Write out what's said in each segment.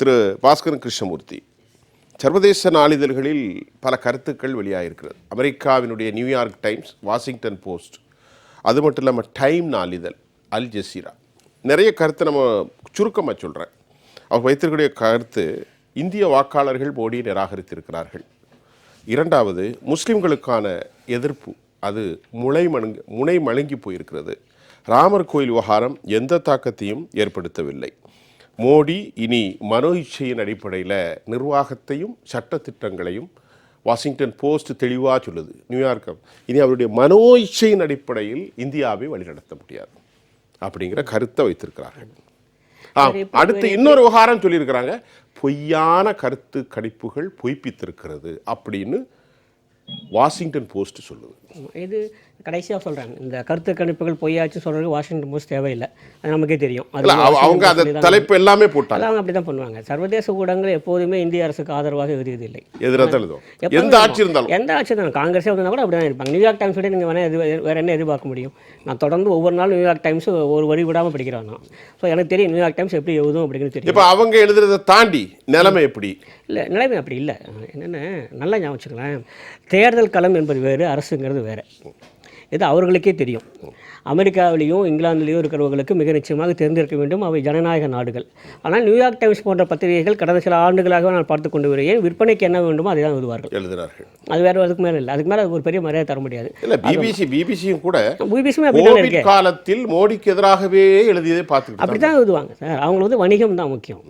திரு பாஸ்கரன் கிருஷ்ணமூர்த்தி, சர்வதேச நாளிதழ்களில் பல கருத்துக்கள் வெளியாகிருக்கிறது. அமெரிக்காவினுடைய நியூயார்க் டைம்ஸ், வாஷிங்டன் போஸ்ட், அது மட்டும் இல்லாமல் டைம் நாளிதழ், அல் ஜசீரா, நிறைய கருத்தை நம்ம சுருக்கமாக சொல்கிறேன். அவங்க வைத்திருக்கக்கூடிய கருத்து, இந்திய வாக்காளர்கள் மோடியை நிராகரித்திருக்கிறார்கள். இரண்டாவது, முஸ்லிம்களுக்கான எதிர்ப்பு அது முனை மழுங்கி போயிருக்கிறது. ராமர் கோயில் விவகாரம் எந்த தாக்கத்தையும் ஏற்படுத்தவில்லை. மோடி இனி மனோ இச்சையின் அடிப்படையில் நிர்வாகத்தையும் சட்டத்திட்டங்களையும் வாஷிங்டன் போஸ்ட் தெளிவாக சொல்லுது. நியூயார்க் இனி அவருடைய மனோ இச்சையின் அடிப்படையில் இந்தியாவை வழிநடத்த முடியாது அப்படிங்கிற கருத்தை வைத்திருக்கிறார்கள். அடுத்து இன்னொரு விவகாரம் சொல்லியிருக்கிறாங்க, பொய்யான கருத்து கணிப்புகள் பொய்ப்பித்திருக்கிறது அப்படின்னு வாஷிங்டன் போஸ்ட் சொல்லுது. இது கடைசியாக சொல்கிறாங்க, இந்த கருத்து கணிப்புகள் பொய்யாச்சு சொல்கிறது வாஷிங்டன் போஸ்ட் தேவையில்லை, அது நமக்கே தெரியும். அவங்க அந்த தலைப்பு எல்லாமே போட்டாங்க. அவங்க அப்படி தான் பண்ணுவாங்க. சர்வதேச ஊடகங்கள் எப்போதுமே இந்திய அரசுக்கு ஆதரவாக எழுதியதில்லை. எந்த ஆட்சி இருந்தாலும் காங்கிரஸே வந்தால் கூட அப்படி தான் இருப்பாங்க. நியூயார்க் டைம்ஸ் விட நீங்கள் வேறு என்ன எதிர்பார்க்க முடியும்? நான் தொடர்ந்து ஒவ்வொரு நாளும் நியூயார்க் டைம்ஸ் ஒரு வரி விடாமல் படிக்கிறேன் நான். ஸோ எனக்கு தெரியும் நியூயார்க் டைம்ஸ் எப்படி எழுதும் அப்படிங்கிறது தெரியும். இப்போ அவங்க எழுதுறதை தாண்டி நிலைமை எப்படி இல்லை, நிலைமை அப்படி இல்லை. என்னென்ன நல்லா ஞாபகம் வச்சுக்கலாம், தேர்தல் களம் என்பது வேறு, அரசுங்கிறது வேறு. இது அவர்களுக்கே தெரியும். அமெரிக்காவிலேயும் இங்கிலாந்துலேயும் இருக்கிறவர்களுக்கு மிக நிச்சயமாக தெரிந்திருக்க வேண்டும், அவை ஜனநாயக நாடுகள். ஆனால் நியூயார்க் டைம்ஸ் போன்ற பத்திரிகைகள் கடந்த சில ஆண்டுகளாக நான் பார்த்து கொண்டு வருகிறேன், விற்பனைக்கு என்ன வேண்டுமோ அதை தான் எழுதுவார்கள். அது வேறு அதுக்கு மேலே இல்லை, அதுக்கு மேலே ஒரு பெரிய மரியாதை தர முடியாது. இல்லை, பிபிசியும் கூட பிபிசியும் அப்படி காலத்தில் மோடிக்கு எதிராகவே எழுதியதை பார்த்து அப்படி தான் எழுதுவாங்க சார். அவங்க வணிகம் தான் முக்கியம்.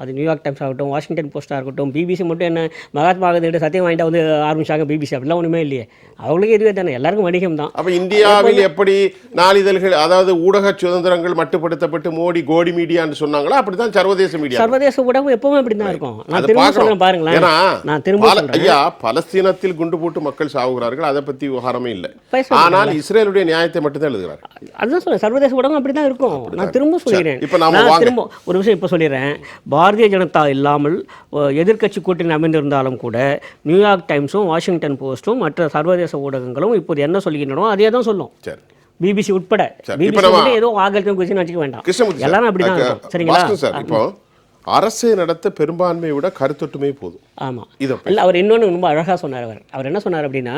அது நியூயார்க் டைம்ஸ் ஆகட்டும், வாஷிங்டன் போஸ்ட்டாக இருக்கட்டும், பிபிசி மட்டும் என்ன மகாத்மா காந்தி சத்தியம் வாங்கிட்டு ஆரம்பிச்சாங்க பிபிசி, அப்படிலாம் ஒன்றுமே இல்லையே. அவங்களுக்கு எதுவே தானே, எல்லாருக்கும் வணிகம் தான். அப்போ இந்தியாவில் எப்படி நாளிதழ்கள், அதாவது ஊடக சுதந்திரங்கள் மட்டுப்படுத்தப்பட்டு மோடி கோடி மீடியான்னு சொன்னாங்களோ அப்படிதான் சர்வதேச ஊடகம் எப்பவுமே அப்படி தான் இருக்கும். நான் திரும்ப சொல்றேன் பாருங்களேன், நான் திரும்ப ஐயா, பலஸ்தீனத்தில் குண்டு போட்டு மக்கள் சாவுகிறார்கள், அதை பத்தி விவகாரமே இல்லை. ஆனால் இஸ்ரேலுடைய நியாயத்தை மட்டும் தான் எழுதுகிறார். அதுதான் சொல்றேன், சர்வதேச ஊடகம் அப்படி தான் இருக்கும். நான் திரும்ப சொல்கிறேன். இப்போ நான் திரும்ப ஒரு விஷயம் இப்போ சொல்லிடுறேன். பாரதிய ஜனதா இல்லாமல் எதிர்க்கட்சி கூட்டணி அமைந்திருந்தாலும் கூட நியூயார்க் டைம்ஸும் வாஷிங்டன் போஸ்ட்டும் மற்ற சர்வதேச ஊடகங்களும் இப்போது என்ன சொல்கின்றனோ அதே தான் சொல்லும். பிபிசி உட்பட. பிபிசி ஏதோ ஆகட்டும் குசின்னு வச்சுக்க வேண்டாம், எல்லாரும் அப்படி தான் இருக்கும். சரிங்களா? இப்போ அரசை நடத்த பெரும்பான்மையை விட கருத்தொட்டுமை போதும். ஆமாம், இல்லை, அவர் இன்னொன்று ரொம்ப அழகாக சொன்னார். அவர் என்ன சொன்னார் அப்படின்னா,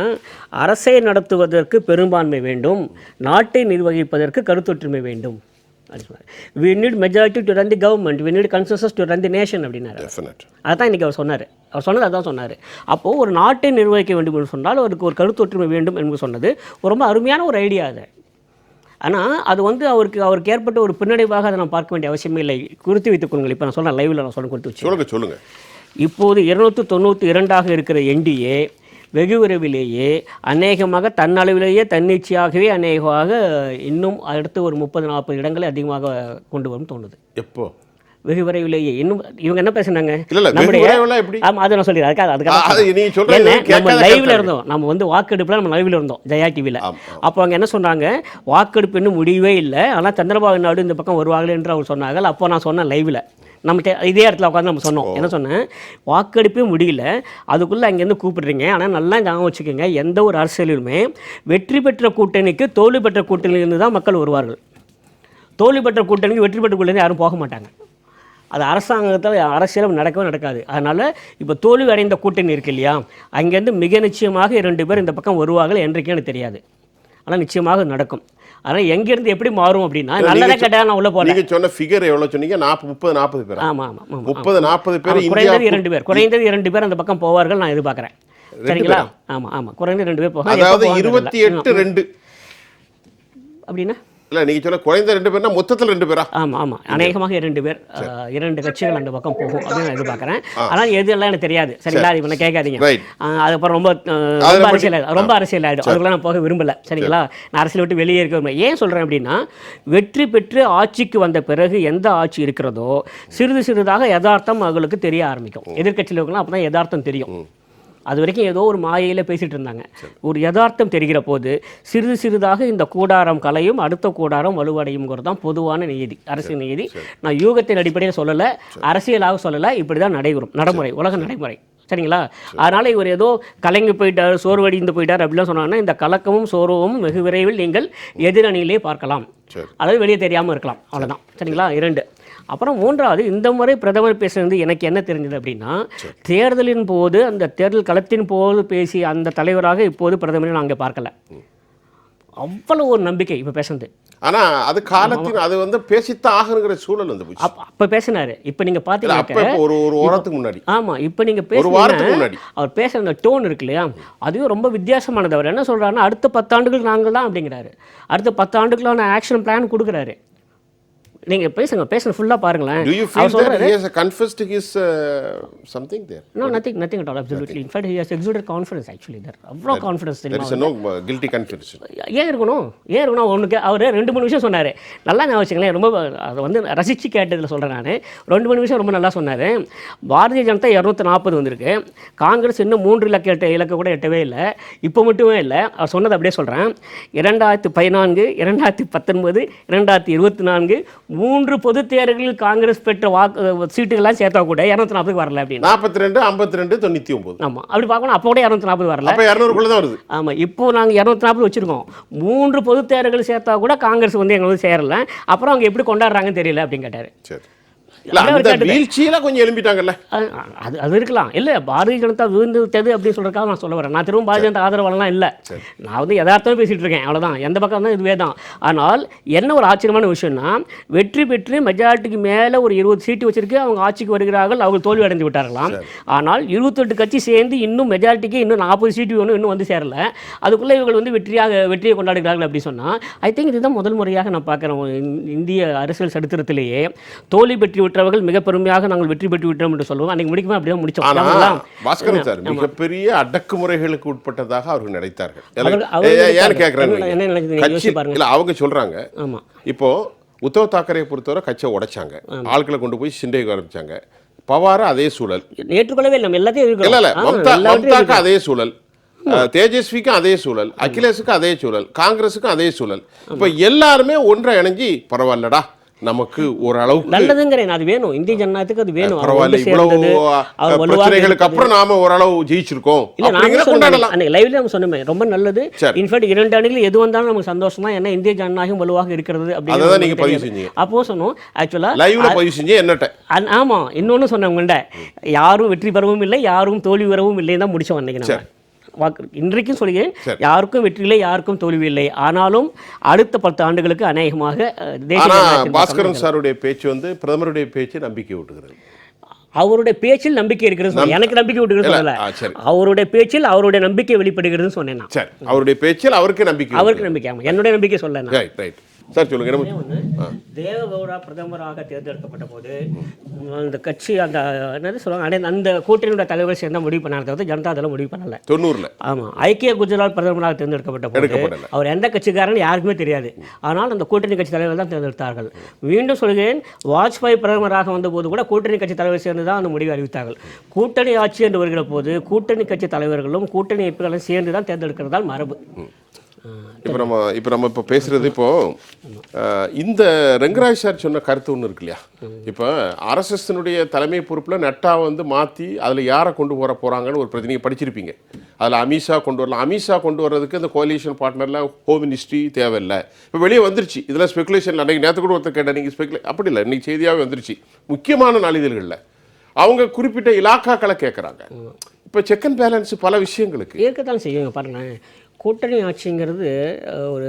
அரசை நடத்துவதற்கு பெரும்பான்மை வேண்டும், நாட்டை நிர்வகிப்பதற்கு கருத்தொற்றுமை வேண்டும். We need majority to run the government, we need consensus to run the nation அப்படின்னாரு. அதான் இன்றைக்கி அவர் சொன்னார். அவர் சொன்னது அதான் சொன்னார். அப்போது ஒரு நாட்டை நிர்வகிக்க வேண்டும் என்று சொன்னால் அவருக்கு ஒரு கருத்தொற்றுமை வேண்டும் என்று சொன்னது ரொம்ப அருமையான ஒரு ஐடியா அது. ஆனால் அது அவருக்கு ஏற்பட்ட ஒரு பின்னடைவாக அதை நான் பார்க்க வேண்டிய அவசியமே இல்லை. குறித்து வைத்துக் கொள்ளுங்கள். இப்போ நான் சொன்ன லைவில் நான் குறித்து வச்சு சொல்லுங்கள். இப்போது 292 இருக்கிற என்டிஏ வெகு விரைவிலேயே அநேகமாக தன்னளவிலேயே தன்னிச்சையாகவே அநேகமாக இன்னும் அடுத்து ஒரு 30-40 இடங்களை அதிகமாக கொண்டு வரும் தோணுது. எப்போ? வெகு விரைவிலேயே. இன்னும் இவங்க என்ன பேசுனாங்க, ஆமாம், அதை நான் சொல்லிடுறேன். நம்ம லைவில் இருந்தோம், நம்ம வாக்கெடுப்பில் நம்ம லைவில் இருந்தோம் ஜெயா டிவியில். அப்போ அவங்க என்ன சொன்னாங்க, வாக்கெடுப்பு இன்னும் முடியவே இல்லை, ஆனால் சந்திரபாபு நாயுடு இந்த பக்கம் வருவார்கள் என்று அவர் சொன்னார்கள். அப்போ நான் சொன்னேன் லைவில், நம்ம இதே இடத்துல உட்காந்து நம்ம சொன்னோம். என்ன சொன்னேன், வாக்கெடுப்பே முடியல, அதுக்குள்ளே அங்கேருந்து கூப்பிடுறீங்க. ஆனால் நல்லா ஞாபகம் வச்சுக்கோங்க, எந்த ஒரு அரசியலுமே வெற்றி பெற்ற கூட்டணிக்கு தோல்வி பெற்ற கூட்டணியிலிருந்து தான் மக்கள் வருவார்கள். தோல்வி பெற்ற கூட்டணிக்கு வெற்றி பெற்ற கூட்டணி யாரும் போக மாட்டாங்க. அது அரசாங்கத்தில் அரசியலும் நடக்காது. அதனால் இப்போ தோல்வி அடைந்த கூட்டணி இருக்கு இல்லையா, அங்கேருந்து மிக நிச்சயமாக 2 பேர் இந்த பக்கம் வருவார்கள் என்றைக்கு எனக்கு தெரியாது, ஆனால் நிச்சயமாக நடக்கும். அதனால் எங்கேருந்து எப்படி மாறும் அப்படின்னா, நல்லதாக கேட்டால் நான் உள்ள போகிறேன். நீங்கள் சொன்ன ஃபிகர் எவ்வளோ சொன்னீங்க? 30-40 பேர். ஆமாம், 30-40 பேர். குறைந்தது 2 பேர் அந்த பக்கம் போவார்கள் நான் எதிர்பார்க்குறேன். சரிங்களா? ஆமாம், குறைந்தது 2 பேர் போக. அதாவது 28-2 அப்படின்னா இல்லை, நீங்கள் சொல்ல குறைந்த 2 பேர்னா மொத்தத்தில் 2 பேரா? ஆமாம், அநேகமாக 2 பேர், 2 கட்சிகள் அந்த பக்கம் போகும் அப்படின்னு நான் எதிர்பார்க்குறேன். ஆனால் எதுலாம் எனக்கு தெரியாது. சரிங்களா? அது இப்போ கேட்காதீங்க. அதுக்கப்புறம் ரொம்ப அரசியல் ஆகிடும். அதுக்குலாம் நான் போக விரும்பலை. சரிங்களா? நான் அரசியல் விட்டு வெளியே இருக்க விரும்பல. ஏன் சொல்கிறேன் அப்படின்னா, வெற்றி பெற்று ஆட்சிக்கு வந்த பிறகு எந்த ஆட்சி இருக்கிறதோ சிறிதாக யதார்த்தம் அவங்களுக்கு தெரிய ஆரம்பிக்கும். எதிர்கட்சியில் இருக்கலாம், அப்போ தான் யதார்த்தம் தெரியும். அது வரைக்கும் ஏதோ ஒரு மாயையில் பேசிகிட்டு இருந்தாங்க. ஒரு யதார்த்தம் தெரிகிற போது சிறிதாக இந்த கூடாரம் கலையும், அடுத்த கூடாரம் வலுவடையுங்கிறது தான் பொதுவான நியதி, அரசியல் நியதி. நான் யூகத்தின் அடிப்படையில் சொல்லலை, அரசியலாக சொல்லலை, இப்படி தான் நடைமுறை, உலக நடைமுறை. சரிங்களா? அதனால் இவர் ஏதோ கலங்கி போயிட்டார், சோர்வடைந்து போயிட்டார் அப்படிலாம் சொன்னாங்கன்னா, இந்த கலக்கமும் சோர்வும் வெகு விரைவில் நீங்கள் எதிரணியிலே பார்க்கலாம். அதாவது வெளியே தெரியாமல் இருக்கலாம், அவ்வளோதான். சரிங்களா? 2 அப்புறம் மூன்றாவது, இந்த முறை பிரதமர் பேசுனது எனக்கு என்ன தெரிஞ்சது அப்படின்னா, தேர்தலின் போது அந்த தேர்தல் களத்தின் போது பேசிய அந்த தலைவராக இப்போது பிரதமரை நான் அங்கே பார்க்கல. அவ்வளவு ஒரு நம்பிக்கை இப்போ பேசுனது. ஆனா அது காலத்தின் அது வந்து பேசித்தான் ஆகணுங்கிற சூழல் வந்து போச்சு. அப்போ பேசினாரு. இப்போ நீங்கள் பார்த்தீங்கன்னா ஒரு வாரத்துக்கு முன்னாடி, ஆமாம், இப்போ நீங்கள் ஒரு வாரத்துக்கு முன்னாடி அவர் பேசுகிற அந்த டோன் இருக்கு இல்லையா, அதுவும் ரொம்ப வித்தியாசமானது. அவர் என்ன சொல்கிறாருன்னா, அடுத்த 10 ஆண்டுகள் நாங்கள் தான் அப்படிங்கிறாரு. அடுத்த 10 ஆண்டுகளான ஆக்ஷன் பிளான் கொடுக்குறாரு. நீங்கள் பேசுங்க ஃபுல்லாக பாருங்களேன். Do you feel that he has confessed his something there? No, nothing at all, absolutely. In fact, he has exuded confidence actually there. அவ்வளோ confidence There is no guilty confession. ஏன் இருக்கணும் ஒன்றுக்கு அவர் 2-3 விஷயம் சொன்னார். நல்லா நான் வச்சுங்களேன், ரொம்ப அதை வந்து ரசித்து கேட்டதில் சொல்கிறேன் நான். 2-3 விஷயம் ரொம்ப நல்லா சொன்னார். பாரதிய ஜனதா 240 வந்திருக்கு, காங்கிரஸ் இன்னும் 3 இலக்கு கூட எட்டவே இல்லை. இப்போ மட்டுமே இல்லை, அவர் சொன்னது அப்படியே சொல்கிறேன். 2014, 2019, 2024 3 பொது தேர்தல்களில் காங்கிரஸ் பெற்ற சீட்டுகள்லாம் சேர்த்தா கூட 240 வரல அப்படின்னு. 42, 52, 99. ஆமாம், அப்படி பார்க்கணும். அப்போ கூட 240 வரல. அப்போ 200 தான் வருது. ஆமாம், இப்போ நாங்கள் 240 வச்சுருக்கோம். 3 பொது தேர்தல்கள் சேர்த்தா கூட காங்கிரஸ் வந்து எங்களுக்கு சேரல. அப்புறம் அவங்க எப்படி கொண்டாடுறாங்கன்னு தெரியல அப்படின்னு கேட்டார். சரி, அந்த வீழ்ச்சியில கொஞ்சம் எழும்பிட்டாங்கல்ல, அது இருக்கலாம். இல்லை, பாரதிய ஜனதா விழுந்தது அப்படின்னு சொல்றதுக்காக நான் சொல்ல வரேன். நான் திரும்ப பாரதிய ஜனதா ஆதரவாளலாம் இல்லை, நான் வந்து யதார்த்தமாக பேசிகிட்டு இருக்கேன், அவ்வளோதான். எந்த பக்கம் தான் இதுவே தான். ஆனால் என்ன ஒரு ஆச்சரியமான விஷயம்னா, வெற்றி பெற்று மெஜாரிட்டிக்கு மேலே ஒரு 20 சீட்டு வச்சிருக்கு, அவங்க ஆட்சிக்கு வருகிறார்கள், அவங்க தோல்வி அடைந்து விட்டார்களாம். ஆனால் 28 கட்சி சேர்ந்து இன்னும் மெஜாரிட்டிக்கு இன்னும் 40 சீட்டு இன்னும் வந்து சேரல. அதுக்குள்ளே இவர்கள் வந்து வெற்றியை கொண்டாடுகிறார்கள் அப்படி சொன்னால், ஐ திங்க் இதுதான் முதல் முறையாக நான் பார்க்குறேன் இந்திய அரசியல் சரித்திரத்திலேயே. தோல்வி பெற்று விட்டவர்கள் மிக பெருமையாக நாங்கள் வெற்றி பெற்று விட்டோம் என்று சொல்லுவோம். அன்னைக்கு முடிக்குமா அப்படியே முடிச்சோம். பாஸ்கரன் சார் மிகப்பெரிய அடக்குமுறைகளுக்கு உட்பட்டதாக அவர்கள் நினைத்தார்கள். அவங்க சொல்றாங்க, இப்போ உத்தவ் தாக்கரே பொறுத்தவரை கட்சியை உடைச்சாங்க, ஆட்களை கொண்டு போய் சிண்டை ஆரம்பிச்சாங்க. பவார அதே சூழல் ஏற்றுக்கொள்ளவே இல்லை, எல்லாத்தையும் இல்ல மம்தாக்கு அதே சூழல், தேஜஸ்விக்கும் அதே சூழல், அகிலேஷுக்கும் அதே சூழல், காங்கிரஸுக்கும் அதே சூழல். இப்ப எல்லாருமே ஒன்றை இணைஞ்சி பரவாயில்லடா நமக்கு ஓரளவுக்கு நல்லதுங்கிறேன், அது வேணும், இந்திய ஜனநாயகத்துக்கு அது வேணும். பரவாயில்ல, இவ்வளவு பிரச்சனைகளுக்கு அப்புறம் நாம ஓரளவு ஜெயிச்சிருக்கோம். லைவ்ல நம்ம சொன்னோமே, ரொம்ப நல்லது. இன்ஃபேக்ட் 2 அணிகள் எது வந்தாலும் நமக்கு சந்தோஷம் தான், ஏன்னா இந்திய ஜனநாயகம் வலுவாக இருக்கிறது அப்படின்னு நீங்க பதிவு செஞ்சீங்க. அப்போ சொன்னோம் ஆக்சுவலா லைவ்ல பதிவு செஞ்சு என்னட்ட. ஆமா, இன்னொன்னு சொன்னேன் உங்கள்கிட்ட, யாரும் வெற்றி பெறவும் இல்லை, யாரும் தோல்வி பெறவும் இல்லைன்னு தான் முடிச்சோம் அன்னைக்கு. இன்றைக்கும் சொல்கிறேன், யாருக்கும் வெற்றி இல்லை, யாருக்கும் தோல்வி இல்லை. ஆனாலும் அடுத்த 10 ஆண்டுகளுக்கு அநேகமாக பாஸ்கரன் சாருடைய பேச்சு வந்து பிரதமருடைய பேச்சு நம்பிக்கை ஊட்டுகிறது. அவருடைய பேச்சில் நம்பிக்கை இருக்கிறது, எனக்கு நம்பிக்கை ஊட்டுகிறது சொல்லல, அவருடைய பேச்சில் அவருடைய நம்பிக்கை வெளிப்படுகிறது சொன்னேன். அவருடைய பேச்சில் அவருக்கு நம்பிக்கை, என்னுடைய நம்பிக்கை சொல்ல. சார் சொல்லுங்க. தேவகவுடா பிரதமராக தேர்ந்தெடுக்கப்பட்ட போது அந்த கட்சி அந்த என்னது சொல்லுவாங்க, அந்த கூட்டணியோட தலைவர் சேர்ந்த முடிவு பண்ணாத வந்து ஜனதா தளம் முடிவு பண்ணல 90. ஆமாம், ஐக்கிய குஜராத் பிரதமராக தேர்ந்தெடுக்கப்பட்ட போது அவர் எந்த கட்சிக்காரன்னு யாருக்குமே தெரியாது. ஆனால் அந்த கூட்டணி கட்சி தலைவர் தான் தேர்ந்தெடுத்தார்கள். மீண்டும் சொல்கிறேன், வாஜ்பாய் பிரதமராக வந்தபோது கூட கூட்டணி கட்சி தலைவர் சேர்ந்து தான் அந்த முடிவை அறிவித்தார்கள். கூட்டணி ஆட்சி என்று வருகிற போது கூட்டணி கட்சி தலைவர்களும் கூட்டணி அமைப்புகளும் சேர்ந்து தான் தேர்ந்தெடுக்கிறதால் மரபு. இப்போ நம்ம பேசுறது இப்போ இந்த ரெங்கராஜ் சார் சொன்ன கருத்து ஒன்று இருக்கு இல்லையா. இப்போ ஆர்எஸ்எஸ்னுடைய தலைமை பொறுப்பில் நட்டா வந்து மாற்றி அதில் யாரை கொண்டு போகிறாங்கன்னு ஒரு பிரச்சனையை படிச்சிருப்பீங்க. அதில் அமித்ஷா கொண்டு வரலாம். அமித்ஷா கொண்டு வர்றதுக்கு இந்த கோலிஷன் பார்ட்னரில் ஹோம் மினிஸ்ட்ரி தேவையில்லை. இப்போ வெளியே வந்துருச்சு, இதெல்லாம் ஸ்பெகுலேஷன். அன்றைக்கி நேற்று கூட ஒருத்தர் கேட்டால் நீங்கள் அப்படி இல்லை, இன்றைக்கி செய்தியாகவே வந்துருச்சு. முக்கியமான நாளிதழ்களில் அவங்க குறிப்பிட்ட இலாக்காக்களை கேட்குறாங்க. இப்போ செக் அண்ட் பேலன்ஸ் பல விஷயங்களுக்கு இருக்கத்தான் செய்யுங்க. பாருங்கள், கூட்டணி ஆட்சிங்கிறது ஒரு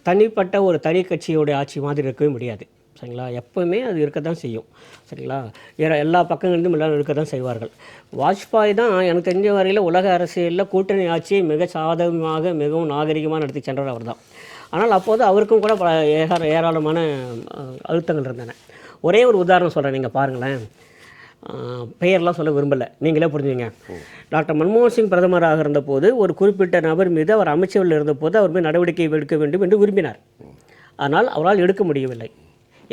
தனிப்பட்ட ஒரு தனி கட்சியோடைய ஆட்சி மாதிரி இருக்கவே முடியாது, சரிங்களா. எப்போவுமே அது இருக்க தான் செய்யும், சரிங்களா. எல்லா பக்கங்களிலும் எல்லோரும் இருக்க தான் செய்வார்கள். வாஜ்பாய் தான் எனக்கு தெரிஞ்ச வரையில் உலக அரசியலில் கூட்டணி ஆட்சியை மிக சாதகமாக மிகவும் நாகரிகமாக நடத்தி சென்றவர் அவர் தான். ஆனால் அப்போது அவருக்கும் கூட ஏராளமான அழுத்தங்கள் இருந்தன. ஒரே ஒரு உதாரணம் சொல்கிறேன், நீங்கள் பாருங்களேன். பெயர்லாம் சொல்ல விரும்பலை, நீங்களே புரிஞ்சுங்க. டாக்டர் மன்மோகன் சிங் பிரதமராக இருந்தபோது ஒரு குறிப்பிட்ட நபர் மீது அவர் அமைச்சர்கள் இருந்தபோது அவர் மீது நடவடிக்கை எடுக்க வேண்டும் என்று விரும்பினார். ஆனால் அவரால் எடுக்க முடியவில்லை.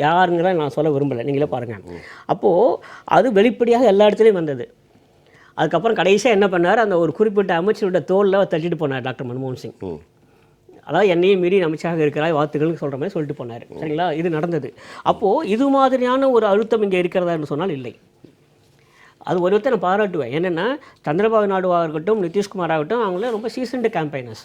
யாருங்கிற நான் சொல்ல விரும்பலை, நீங்களே பாருங்கள். அப்போது அது வெளிப்படையாக எல்லா இடத்துலையும் வந்தது. அதுக்கப்புறம் கடைசியாக என்ன பண்ணார், அந்த ஒரு குறிப்பிட்ட அமைச்சரோட தோளில் தள்ளிட்டு போனார் டாக்டர் மன்மோகன் சிங். அதாவது என்னையும் மீறி அமைச்சராக இருக்கிறாய் வாழ்த்துக்கள்னு சொல்கிற மாதிரி சொல்லிட்டு போனார், சரிங்களா. இது நடந்தது. அப்போது இது மாதிரியான ஒரு அழுத்தம் இங்கே இருக்கிறதா என்று சொன்னால் இல்லை. அது ஒருத்தர் நான் பாராட்டுவேன். என்னென்னா, சந்திரபாபு நாயுடுவாக இருக்கட்டும், நிதிஷ்குமார் ஆகட்டும், அவங்களே ரொம்ப சீசன்டு கேம்பெயினர்ஸ்.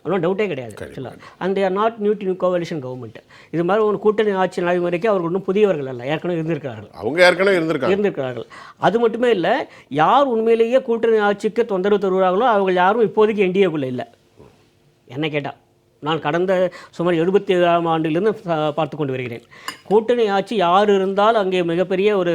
அதெல்லாம் டவுட்டே கிடையாது ஆக்சுவலாக. And they're not new coalition government. இது மாதிரி ஒரு கூட்டணி ஆட்சி நடைமுறைக்கு அவர்கள் ஒன்றும் புதியவர்கள் அல்ல, ஏற்கனவே இருந்திருக்கிறார்கள். அவங்க ஏற்கனவே இருந்திருக்கிறார்கள். அது மட்டுமே இல்லை, யார் உண்மையிலேயே கூட்டணி ஆட்சிக்கு தொந்தரவு தருவார்களோ அவர்கள் யாரும் இப்போதைக்கு என்டிஏக்குள்ளே இல்லை என்ன கேட்டால். நான் கடந்த சுமார் 77ஆம் ஆண்டிலிருந்து பார்த்து கொண்டு வருகிறேன். கூட்டணி ஆட்சி யார் இருந்தால் அங்கே மிகப்பெரிய ஒரு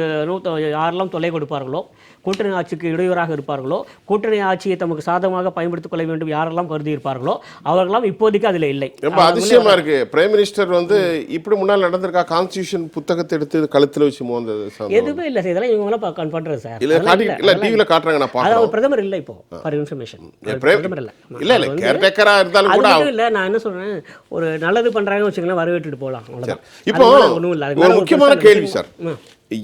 யாரெல்லாம் தொல்லை கொடுப்பார்களோ, கூட்டணி ஆட்சிக்கு இடையூறாக இருப்பார்களோ, கூட்டணி ஆட்சியை தமக்கு சாதகமாக பயன்படுத்திக் கொள்ள வேண்டும் யாரெல்லாம் கருதி இருப்பார்களோ அவர்களெல்லாம் இப்போதைக்கு அதில் இல்லை. ரொம்ப அதிசயமா இருக்கு. பிரைம் மினிஸ்டர் வந்து இப்படி முன்னால் நடந்திருக்கா? கான்ஸ்டியூஷன் புத்தகத்தை எடுத்து கழுத்தில் வச்சு மோந்தது எதுவுமே இல்லை. இதெல்லாம் இவங்களாம் பண்ணுறது சார். இல்ல டிவியில் காட்டுறாங்க, நான் பார்க்குறேன். அதாவது பிரதமர் இல்லை இப்போ ஃபார் இன்ஃபர்மேஷன். பிரதமர் இல்லை. இல்லை கேர்டேக்கராக இருந்தாலும் கூட இல்லை. நான் என்ன சொல்றேன், ஒரு நல்லது பண்றாங்கன்னு வச்சுக்கலாம், வரவேற்றுட்டு போகலாம். இப்போ ஒரு முக்கியமான கேள்வி சார்,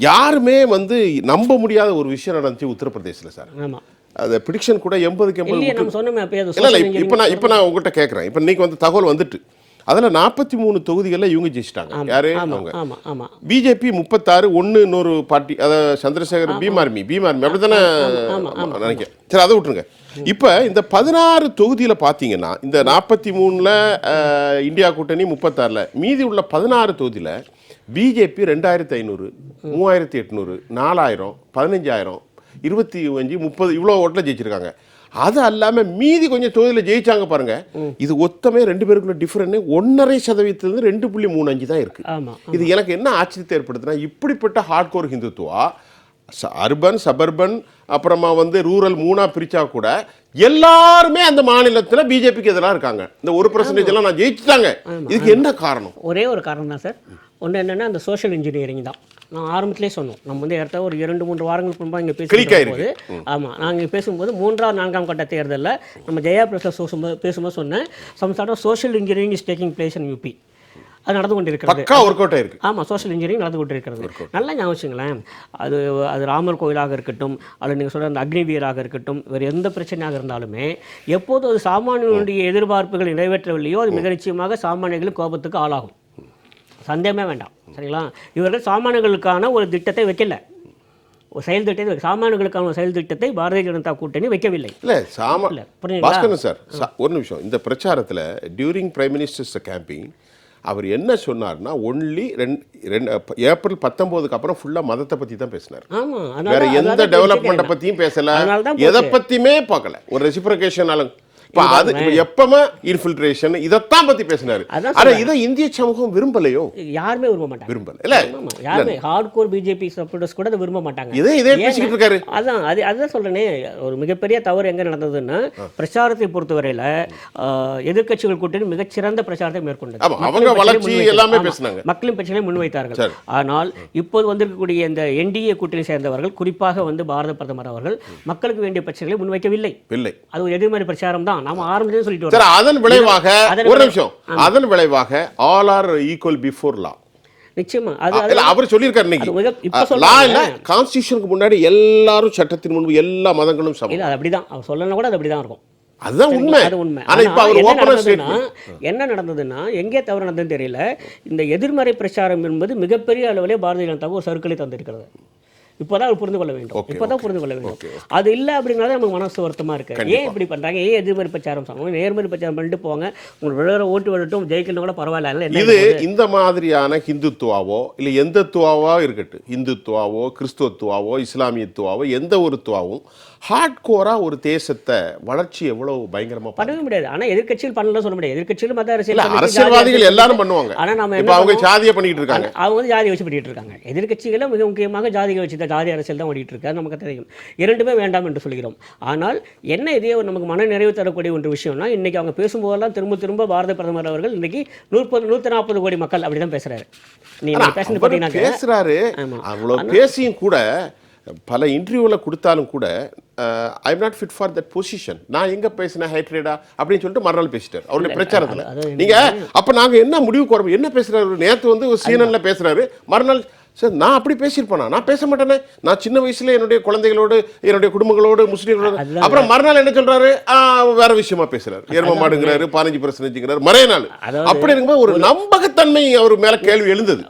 யாருமே வந்து நம்ப முடியாத ஒரு விஷயம் நடந்துச்சு உத்தரப்பிரதேசத்தில் சார். ஆமாம், அது ப்ரிடிக்ஷன் கூட 80க்கு 80. நம்ம சொன்னோமே அப்பயே. இல்லை இப்போ நான் உங்ககிட்ட கேட்குறேன். இப்போ இன்னைக்கு வந்து தகவல் வந்துட்டு அதில் 43 தொகுதிகளில் இவங்க ஜெயிச்சிட்டாங்க. யாரு? அவங்க. பிஜேபி 36, ஒன்று இன்னொரு பார்ட்டி, அதாவது சந்திரசேகர் பீமார்மி அப்படி தானே நினைக்கிறேன். சரி, அதை விட்டுருங்க. இப்போ இந்த 16 தொகுதியில் பார்த்தீங்கன்னா இந்த 43ல் இந்தியா கூட்டணி, 36ல் மீதி உள்ள 16 தொகுதியில் பிஜேபி 2500, 3800, 4000, 15000, 25, 30 இவ்வளோ ஓட்டில் ஜெயிச்சிருக்காங்க. அது அல்லாமல் மீதி கொஞ்சம் தொகுதியில் ஜெயிச்சாங்க பாருங்க. இது ஒத்தமே 2 பேருக்குள்ள டிஃபரெண்ட் 1.5% 2.35 தான் இருக்கு. இது எனக்கு என்ன ஆச்சரியத்தை ஏற்படுத்துனா, இப்படிப்பட்ட ஹார்ட்கோர் ஹிந்துத்துவா அர்பன் சபர்பன் அப்புறமா வந்து ரூரல் 3ஆ பிரிச்சா கூட எல்லாருமே அந்த மாநிலத்தில் பிஜேபிக்கு எதிராக இருக்காங்க. இந்த 1% எல்லாம் நான் ஜெயிச்சுட்டாங்க. இதுக்கு என்ன காரணம்? ஒரே ஒரு காரணம் தான் சார். ஒன்று என்னென்னா அந்த சோஷியல் இன்ஜினியரிங் தான். நான் ஆரம்பத்திலே சொன்னோம், நம்ம வந்து இடத்த ஒரு 2-3 வாரங்களுக்கு முன்பாக இங்கே பேசும்போது, ஆமாம், நாங்கள் பேசும்போது 3ஆம் 4ஆம் கட்ட தேர்தலில் நம்ம ஜெயா பிரசாத் பேசும்போது சொன்னேன், some sort of social engineering is taking place in UP. அது நடந்து கொண்டிருக்கிறது. ஆமாம், சோஷியல் இன்ஜினியரிங் நடந்து கொண்டிருக்கிறது. நல்லா ஞாபகம் வச்சுங்களேன். அது ராமர் கோயிலாக இருக்கட்டும், அல்லது நீங்கள் சொல்கிற அந்த அக்னிவீராக இருக்கட்டும், வேறு எந்த பிரச்சனையாக இருந்தாலுமே எப்போது அது சாமானியனுடைய எதிர்பார்ப்புகள் நிறைவேற்றவில்லையோ அது மிக நிச்சயமாக சாமானியர்களும் கோபத்துக்கு ஆளாகும். சந்தேகமே வேண்டாம். சரிங்களா? இவர்கள் சாமானியர்களுக்கான ஒரு திட்டத்தை வைக்கல, ஒரு செயல் திட்டத்தை, சாமானியர்களுக்கான ஒரு செயல் திட்டத்தை பாரதிய ஜனதா கூட்டணி வைக்கவில்லை. இல்லை பாஸ்கரன் சார், ஒரு நிமிஷம். இந்த பிரச்சாரத்தில் டியூரிங் பிரைம் மினிஸ்டர்ஸ் கேம்பிங் அவர் என்ன சொன்னார்னா, ஒன்லி ஏப்ரல் 19க்கு அப்புறம் ஃபுல்லாக மதத்தை பற்றி தான் பேசினார். வேற எந்த டெவலப்மெண்ட்டை பற்றியும் பேசல, எதை பற்றியுமே பார்க்கல. ஒரு ரெசிப்ரோகேஷன் இப்போ அது எப்பவுமே இன்ஃபில்ட்ரேஷன் இதைத்தான் பற்றி பேசினாரு. ஆனால் இதை இந்திய சமூகம் விரும்பலையோ? யாருமே விரும்ப மாட்டாங்க. விரும்பல இல்லை, யாருமே ஹார்ட்கோர் பிஜேபி சப்போர்ட்டர்ஸ் கூட அதை விரும்ப மாட்டாங்க. இதே பேசிக்கிட்டு இருக்காரு. அதுதான் சொல்றேனே, ஒரு மிகப்பெரிய தவறு எங்கே நடந்ததுன்னா, பிரச்சாரத்தை பொறுத்தவரையில் எதிர்க்கட்சிகள் கூட்டணி மிகச்சிறந்த பிரச்சாரத்தை மேற்கொண்டது. அவங்க வளர்ச்சி எல்லாமே பேசினாங்க, மக்களின் பிரச்சனையை முன்வைத்தார்கள். ஆனால் இப்போது வந்திருக்கக்கூடிய இந்த என்டிஏ கூட்டணி சேர்ந்தவர்கள், குறிப்பாக வந்து பாரத பிரதமர் அவர்கள் மக்களுக்கு வேண்டிய பிரச்சனைகளை முன்வைக்கவில்லை. அது ஒரு எதிர்மறை பிரச்சாரம் தான். நாம ஆரம்பத்திலே சொல்லிட்டு வரோம். அதன் விளைவாக ஒரு நிமிஷம், அதன் விளைவாக all are equal before law. நிச்சயமா அவர் சொல்லியிருக்காரு. லா இல்ல, கான்ஸ்டிடியூஷனுக்கு முன்னாடி எல்லாரும் சட்டத்தின் முன்பு எல்லா மதங்களும் சமம். இல்ல, அது அப்படிதான் அவர் சொல்லணும் கூட, அது அப்படிதான் இருக்கும். அதுதான் உண்மை. அது உண்மை. ஆனா இப்ப அவர் ஓபனா ஸ்டேட்மென்ட் என்ன நடந்ததுன்னா, எங்கே தவறு நடந்ததுன்னு தெரியல. இந்த எதிர்மறை பிரச்சாரம் என்பது மிகப்பெரிய அளவிலே பாரதிய ஜனதாவுக்கு ஒரு சர்க்கிளை தந்திருக்கிறது. இப்போதான் புரிந்து கொள்ள வேண்டும். அது இல்லை அப்படிங்கிறத நமக்கு மனசு வருத்தமாக இருக்கு. ஏன் இப்படி பண்ணுறாங்க? ஏன் எதிர்மறை பிரச்சாரம் சொன்னாங்க? நேர்மறை பிரச்சாரம் பண்ணிட்டு போவாங்க, உங்களுக்கு விழுற ஓட்டு விடட்டும், ஜெயிக்கணும் கூட பரவாயில்ல. இது இந்த மாதிரியான ஹிந்துத்துவாவோ இல்லை எந்த துவாவோ இருக்கட்டும், இந்துத்துவாவோ கிறிஸ்துவத்துவாவோ இஸ்லாமியத்துவாவோ எந்த ஒரு துவாவும் ஹார்ட்கோரா ஒரு தேசத்தை வளர்ச்சி எவ்வளவு பயங்கரமா பண்ணவே முடியாது. ஆனால் எதிர்க்கட்சிகள் பண்ணலாம் சொல்ல முடியாது. எதிர்க்கட்சிகள் மத அரசியல்வாதிகள் எல்லாரும் பண்ணுவாங்க. ஆனால் நம்ம அவங்க ஜாதியை பண்ணிட்டு இருக்காங்க, அவங்க வந்து ஜாதியை வச்சு பண்ணிட்டு இருக்காங்க. எதிர்க்கட்சிகளும் மிக முக்கியமாக ஜாதியை வச்சு ஜாதி அரசியல் தான் ஓடிட்டு இருக்காரு. நமக்கு தெரியும். இரண்டுமே வேண்டாம் என்று சொல்கிறோம். ஆனால் என்ன இதே நமக்கு மன நிறைவு தரக்கூடிய ஒரு விஷயம்னா, இன்னைக்கு அவங்க பேசும்போதெல்லாம் திரும்ப பாரத பிரதமர் அவர்கள் இன்னைக்கு 140 கோடி மக்கள் அப்படிதான் பேசுறாரு. நீங்க பேசுறாரு. அவ்வளவு பேசியும் கூட பல இன்டர்வியூவில் கொடுத்தாலும் கூட I am not fit for that position, நான் எங்கே பேசினேன் ஹைட்ரேடா அப்படின்னு சொல்லிட்டு மறுநாள் பேசிட்டார் அவருடைய பிரச்சாரத்தில். நீங்கள் அப்போ நாங்கள் என்ன முடிவுக்கு வரோம்? என்ன பேசுகிறாரு? நேற்று வந்து CNN பேசுகிறாரு, மறுநாள் சார் நான் அப்படி பேசியிருப்பேனா? நான் பேச மாட்டேனே, நான் சின்ன வயசுல என்னுடைய குழந்தைகளோடு என்னுடைய குடும்பங்களோடு முஸ்லீம்களோடு. அப்புறம் மறுநாள் என்ன சொல்றாரு? வேற விஷயமா பேசுறாரு, எரும மாடுங்கிறாரு, 15% மறைய நாள். அப்படி இருக்கும்போது ஒரு நம்பகத்தன்மை அவர் மேல கேள்வி எழுந்தது.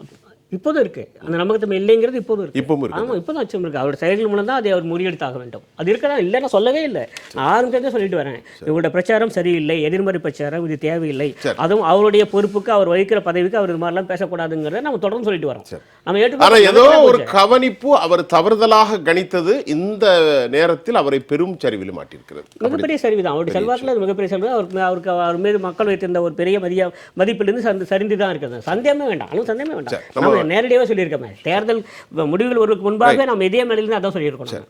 இப்போதும் இருக்கு அந்த நம்பகத்தன்மை இல்லைங்கிறது இப்போதும் இருக்கு. இப்பவும் இருக்கு. ஆமாம், இப்போ தான் அச்சம் இருக்கு. அவரோட செயல்கள் மூலம் தான் அதை அவர் முறியடித்தாக வேண்டும். அது இருக்கதான் இல்லை, நான் சொல்லவே இல்லை. நான் ஆரம்பத்திலே சொல்லிட்டு வரேன், இவரோட பிரச்சாரம் சரியில்லை, எதிர்மறை பிரச்சாரம், இது தேவையில்லை. அதுவும் அவருடைய பொறுப்புக்கு, அவர் வகிக்கிற பதவிக்கு அவர் இது மாதிரிலாம் பேசக்கூடாதுங்கிறத நம்ம தொடர்ந்து சொல்லிட்டு வரோம். நம்ம ஆனா ஏதோ ஒரு ஏற்றுக்கொள்ள கவனிப்பு அவர் தவறுதலாக கணித்தது இந்த நேரத்தில் அவரை பெரும் சரிவில் மாட்டியிருக்கிறது. மிகப்பெரிய சரிவு தான். அவருடைய செல்வாக்கில் அது மிகப்பெரிய சரிவு. அவருக்கு அவர் மீது மக்கள் வைத்திருந்த ஒரு பெரிய மதிப்பிலிருந்து சரிந்து தான் இருக்கிறது. சந்தேகமே வேண்டாம், அதுவும் சந்தேகமே வேண்டாம். நம்ம நேரடியாகவே சொல்லியிருக்கோமே, தேர்தல் முடிவுகள் வருவதற்கு முன்பாக நம்ம இதே மேலிருந்து அதான் சொல்லியிருக்கோம்.